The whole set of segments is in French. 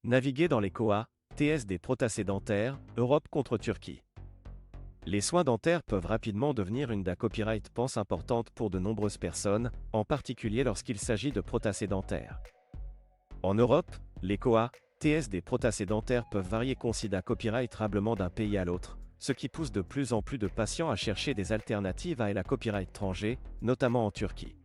Naviguer dans les COA, TS des protacés dentaires, Europe contre Turquie. Les soins dentaires peuvent rapidement devenir une copyright pense importante pour de nombreuses personnes, en particulier lorsqu'il s'agit de protacés dentaires. En Europe, les COA, TS des protacés dentaires peuvent varier considérablement d'un pays à l'autre, ce qui pousse de plus en plus de patients à chercher des alternatives à la copyright étranger, notamment en Turquie.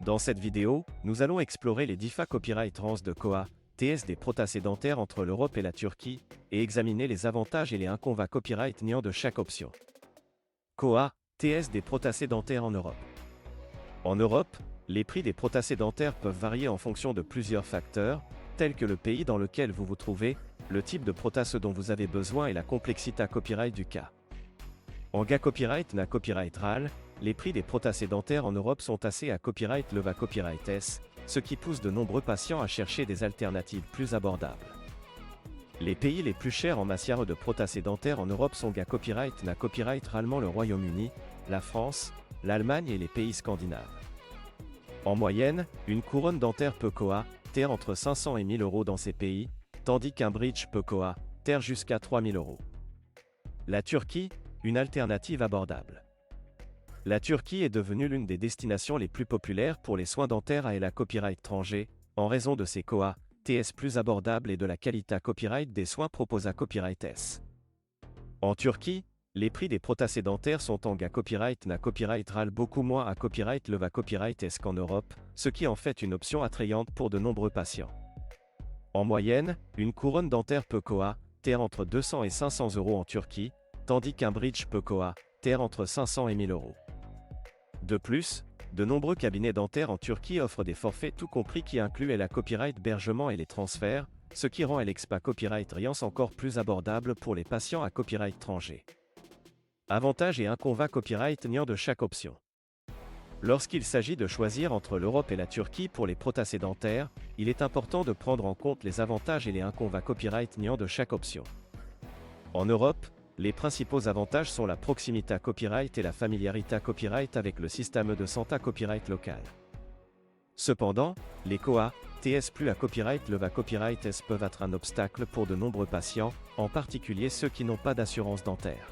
Dans cette vidéo, nous allons explorer les différents copyright trans de COA, TS des protacés dentaires entre l'Europe et la Turquie, et examiner les avantages et les inconvénients copyright niant de chaque option. COA, TS des protacés dentaires en Europe. En Europe, les prix des protacés dentaires peuvent varier en fonction de plusieurs facteurs, tels que le pays dans lequel vous vous trouvez, le type de prothèse dont vous avez besoin et la complexité copyright du cas. En copyright na copyright RAL, les prix des protacés dentaires en Europe sont assez à copyright leva copyright S, ce qui pousse de nombreux patients à chercher des alternatives plus abordables. Les pays les plus chers en matière de protacés dentaires en Europe sont copyright na copyright RALement le Royaume-Uni, la France, l'Allemagne et les pays scandinaves. En moyenne, une couronne dentaire peut coûter entre 500 et 1000 euros dans ces pays, tandis qu'un bridge peut coûter jusqu'à 3000 euros. La Turquie, une alternative abordable. La Turquie est devenue l'une des destinations les plus populaires pour les soins dentaires à la copyright étranger, en raison de ses COA, TS plus abordables et de la qualité copyright des soins proposés à copyright S. En Turquie, les prix des protacés dentaires sont en copyright na copyright RAL beaucoup moins à copyright leva copyright S qu'en Europe, ce qui en fait une option attrayante pour de nombreux patients. En moyenne, une couronne dentaire peut coûter entre 200 et 500 euros en Turquie, tandis qu'un bridge peut coûter entre 500 et 1000 euros. De plus, de nombreux cabinets dentaires en Turquie offrent des forfaits tout compris qui incluent la copyright hébergement et les transferts, ce qui rend l'expa copyright Riance encore plus abordable pour les patients à copyright étranger. Avantages et inconvénients copyright niant de chaque option. Lorsqu'il s'agit de choisir entre l'Europe et la Turquie pour les protacés dentaires, il est important de prendre en compte les avantages et les inconvénients copyright niant de chaque option. En Europe, les principaux avantages sont la proximité copyright et la familiarité copyright avec le système de santé copyright local. Cependant, les COA, TS plus à copyright leva copyright S peuvent être un obstacle pour de nombreux patients, en particulier ceux qui n'ont pas d'assurance dentaire.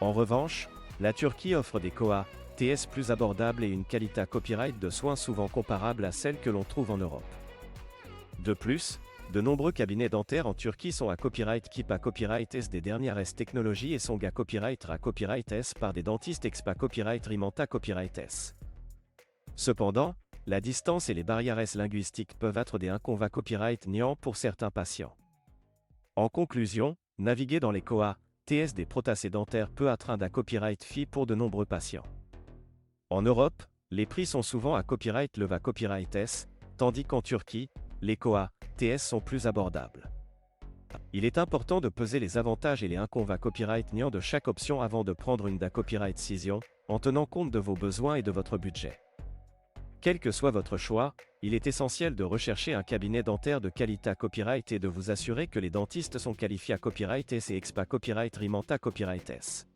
En revanche, la Turquie offre des COA, TS plus abordables et une qualité copyright de soins souvent comparable à celle que l'on trouve en Europe. De plus, de nombreux cabinets dentaires en Turquie sont à copyright KIP à copyright S des dernières S technologies et sont à copyright RA copyright S par des dentistes expa copyright RIMANTA copyright S. Cependant, la distance et les barrières S linguistiques peuvent être des inconvénients copyright niant pour certains patients. En conclusion, naviguer dans les COA, TS des protacés dentaires peut être un copyright FI pour de nombreux patients. En Europe, les prix sont souvent à copyright leva copyright S, tandis qu'en Turquie, les COA, TS sont plus abordables. Il est important de peser les avantages et les inconvénients copyright niant de chaque option avant de prendre une copyright décision, en tenant compte de vos besoins et de votre budget. Quel que soit votre choix, il est essentiel de rechercher un cabinet dentaire de qualité à copyright et de vous assurer que les dentistes sont qualifiés à copyright S et expa copyright RIMANTA copyright S.